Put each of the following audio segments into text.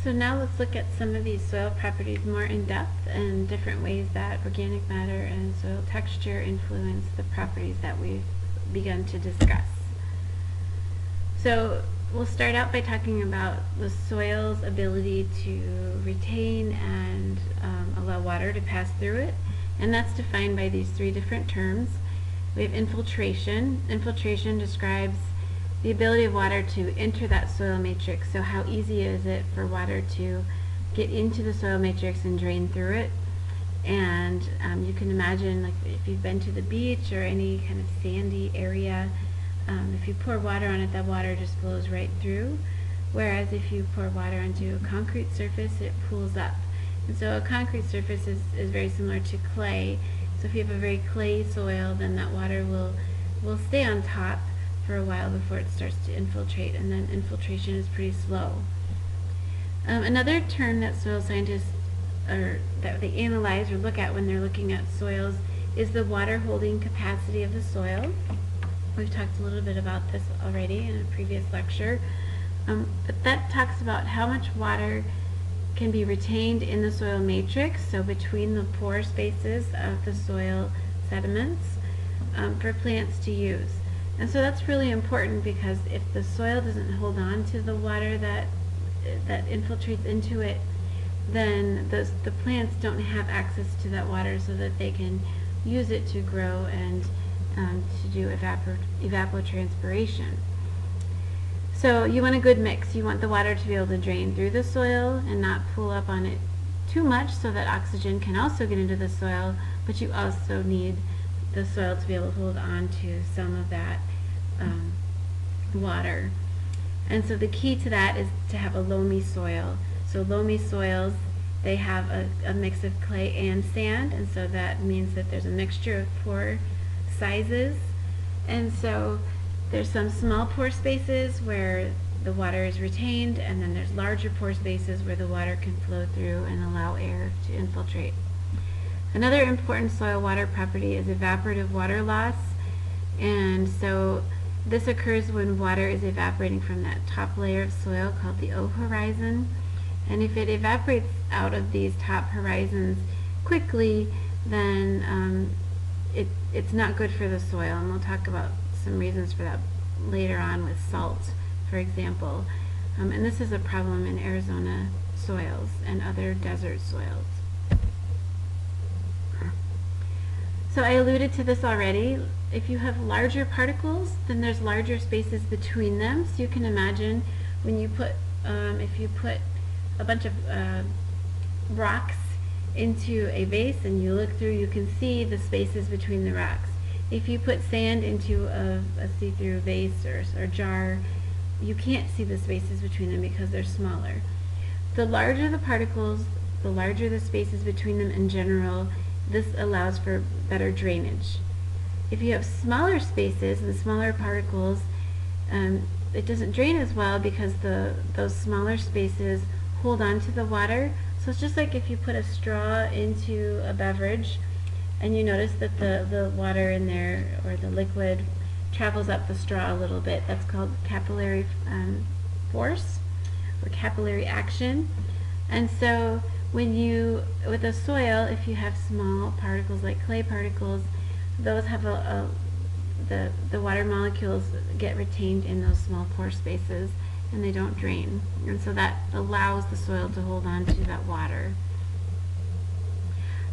So now let's look at some of these soil properties more in depth and different ways that organic matter and soil texture influence the properties that we've begun to discuss. So we'll start out by talking about the soil's ability to retain and allow water to pass through it, and that's defined by these three different terms. We have infiltration. Infiltration describes the ability of water to enter that soil matrix. So how easy is it for water to get into the soil matrix and drain through it? And you can imagine, like if you've been to the beach or any kind of sandy area, if you pour water on it, that water just flows right through. Whereas if you pour water onto a concrete surface, it pools up. And so a concrete surface is very similar to clay. So if you have a very clay soil, then that water will stay on top for a while before it starts to infiltrate, and then infiltration is pretty slow. Another term that soil scientists that they analyze or look at when they're looking at soils is the water holding capacity of the soil. We've talked a little bit about this already in a previous lecture, but that talks about how much water can be retained in the soil matrix, so between the pore spaces of the soil sediments, for plants to use. And so that's really important, because if the soil doesn't hold on to the water that infiltrates into it, then the plants don't have access to that water so that they can use it to grow and to do evapotranspiration. So you want a good mix. You want the water to be able to drain through the soil and not pool up on it too much so that oxygen can also get into the soil, but you also need the soil to be able to hold on to some of that water. And so the key to that is to have a loamy soil. So loamy soils, they have a mix of clay and sand, and so that means that there's a mixture of pore sizes. And so there's some small pore spaces where the water is retained, and then there's larger pore spaces where the water can flow through and allow air to infiltrate. Another important soil water property is evaporative water loss, and so this occurs when water is evaporating from that top layer of soil called the O horizon, and if it evaporates out of these top horizons quickly, then it's not good for the soil, and we'll talk about some reasons for that later on with salt, for example. And this is a problem in Arizona soils and other desert soils. So I alluded to this already. If you have larger particles, then there's larger spaces between them. So you can imagine when you put, if you put a bunch of rocks into a vase and you look through, you can see the spaces between the rocks. If you put sand into a see-through vase or jar, you can't see the spaces between them because they're smaller. The larger the particles, the larger the spaces between them in general, this allows for better drainage. If you have smaller spaces and smaller particles, it doesn't drain as well because those smaller spaces hold on to the water. So it's just like if you put a straw into a beverage and you notice that the water in there, or the liquid, travels up the straw a little bit. That's called capillary force or capillary action. And so with a soil, if you have small particles like clay particles, those have the water molecules get retained in those small pore spaces and they don't drain. And so that allows the soil to hold on to that water.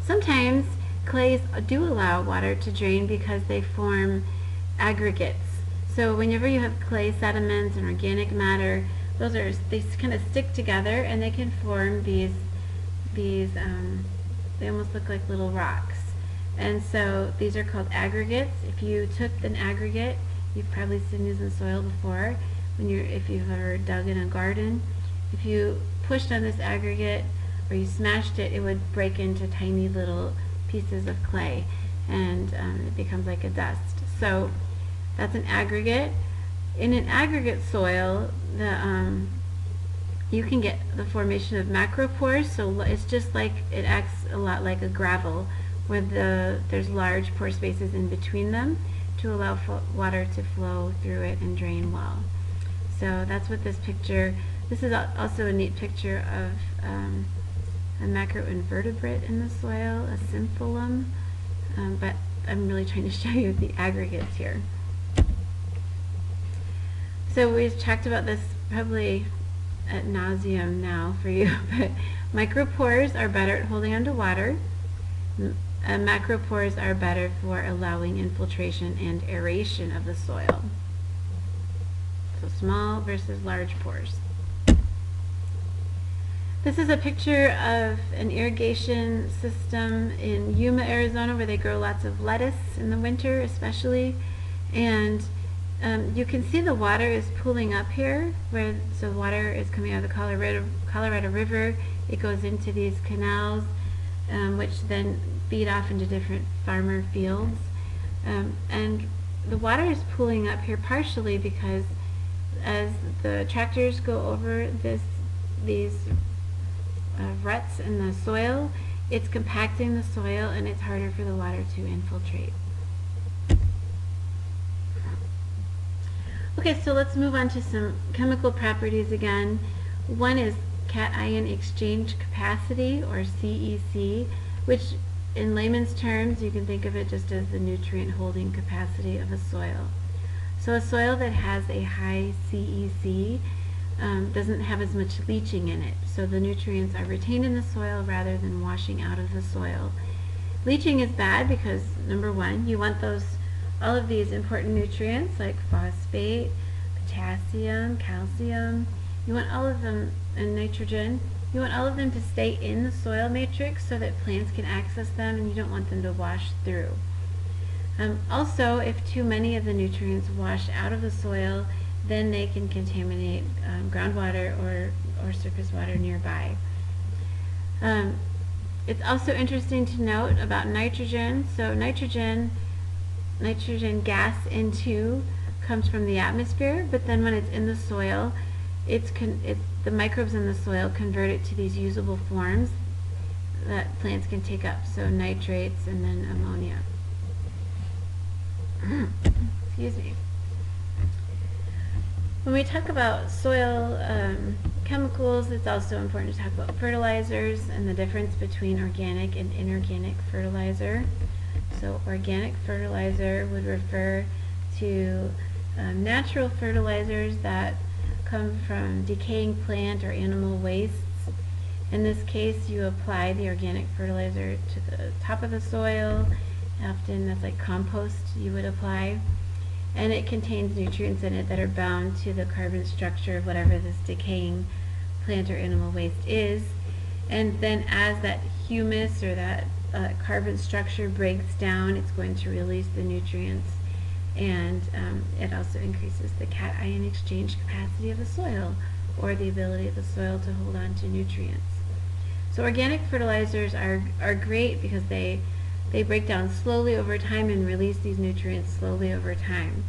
Sometimes clays do allow water to drain because they form aggregates. So whenever you have clay sediments and organic matter, they kind of stick together and they can form these they almost look like little rocks. And so these are called aggregates. If you took an aggregate, you've probably seen these in soil before, if you've ever dug in a garden. If you pushed on this aggregate or you smashed it, it would break into tiny little pieces of clay, and it becomes like a dust. So that's an aggregate. In an aggregate soil, you can get the formation of macropores. So it's just like, it acts a lot like a gravel, where there's large pore spaces in between them to allow water to flow through it and drain well. So that's what this picture This is also a neat picture of a macroinvertebrate in the soil, a symphyllum, but I'm really trying to show you the aggregates here. So we've talked about this probably ad nauseum now for you, but micropores are better at holding onto water. Macropores are better for allowing infiltration and aeration of the soil. So small versus large pores. This is a picture of an irrigation system in Yuma, Arizona, where they grow lots of lettuce in the winter especially. And you can see the water is pooling up here, so water is coming out of the Colorado River. It goes into these canals, which then feed off into different farmer fields. And the water is pooling up here partially because as the tractors go over these ruts in the soil, it's compacting the soil and it's harder for the water to infiltrate. Okay, so let's move on to some chemical properties again. One is cation exchange capacity, or CEC, which in layman's terms you can think of it just as the nutrient holding capacity of a soil. So a soil that has a high CEC doesn't have as much leaching in it, so the nutrients are retained in the soil rather than washing out of the soil. Leaching is bad because, number one, you want all of these important nutrients like phosphate, potassium, calcium, you want all of them, and nitrogen, you want all of them to stay in the soil matrix so that plants can access them, and you don't want them to wash through. Also, if too many of the nutrients wash out of the soil, then they can contaminate groundwater or surface water nearby. It's also interesting to note about nitrogen. So nitrogen gas N2 comes from the atmosphere, but then when it's in the soil, the microbes in the soil convert it to these usable forms that plants can take up, so nitrates and then ammonia. Excuse me. When we talk about soil chemicals, it's also important to talk about fertilizers and the difference between organic and inorganic fertilizer. So organic fertilizer would refer to natural fertilizers that come from decaying plant or animal wastes. In this case, you apply the organic fertilizer to the top of the soil. Often that's like compost you would apply. And it contains nutrients in it that are bound to the carbon structure of whatever this decaying plant or animal waste is. And then as that humus or that carbon structure breaks down, it's going to release the nutrients, and it also increases the cation exchange capacity of the soil, or the ability of the soil to hold on to nutrients. So organic fertilizers are great because they break down slowly over time and release these nutrients slowly over time.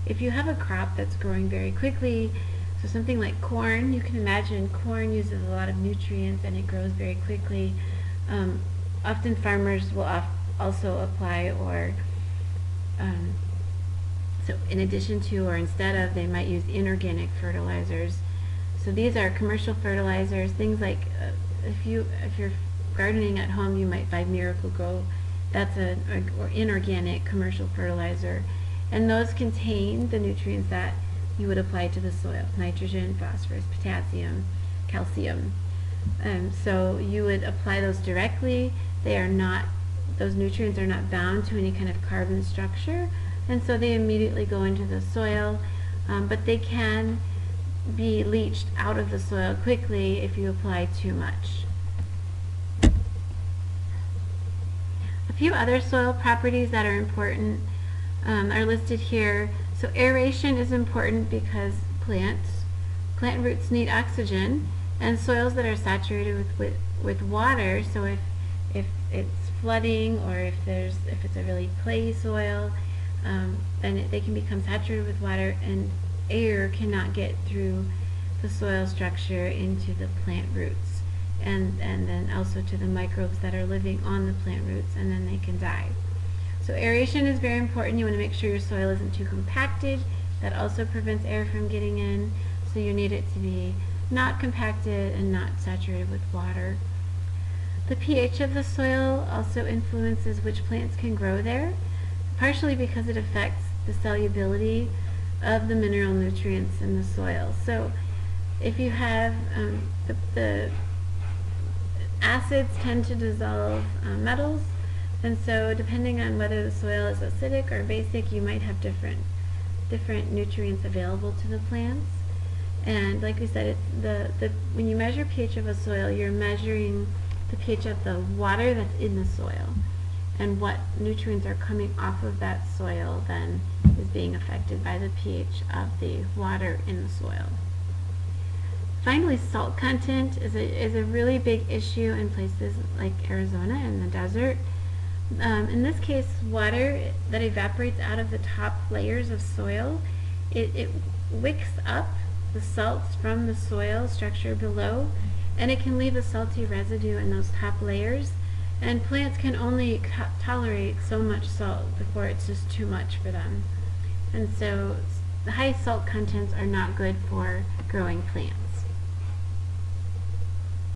If you have a crop that's growing very quickly, so something like corn, you can imagine corn uses a lot of nutrients and it grows very quickly. Often farmers will also apply, or so in addition to or instead of, they might use inorganic fertilizers. So these are commercial fertilizers, things like if you're gardening at home, you might buy Miracle-Gro. That's or inorganic commercial fertilizer, and those contain the nutrients that you would apply to the soil: nitrogen, phosphorus, potassium, calcium. So you would apply those directly. Those nutrients are not bound to any kind of carbon structure, and so they immediately go into the soil, but they can be leached out of the soil quickly if you apply too much. A few other soil properties that are important are listed here. So aeration is important because plant roots need oxygen, and soils that are saturated with water, so if it's flooding or if it's a really clayey soil, then they can become saturated with water, and air cannot get through the soil structure into the plant roots, and then also to the microbes that are living on the plant roots, and then they can die. So aeration is very important. You want to make sure your soil isn't too compacted. That also prevents air from getting in, so you need it to be not compacted and not saturated with water. The pH of the soil also influences which plants can grow there, partially because it affects the solubility of the mineral nutrients in the soil. So if you have the acids tend to dissolve metals, and so depending on whether the soil is acidic or basic, you might have different nutrients available to the plants. And like we said, when you measure pH of a soil, you're measuring the pH of the water that's in the soil, and what nutrients are coming off of that soil then is being affected by the pH of the water in the soil. Finally, salt content is a really big issue in places like Arizona and the desert. In this case, water that evaporates out of the top layers of soil, it wicks up the salts from the soil structure below, and it can leave a salty residue in those top layers, and plants can only tolerate so much salt before it's just too much for them. And so the high salt contents are not good for growing plants.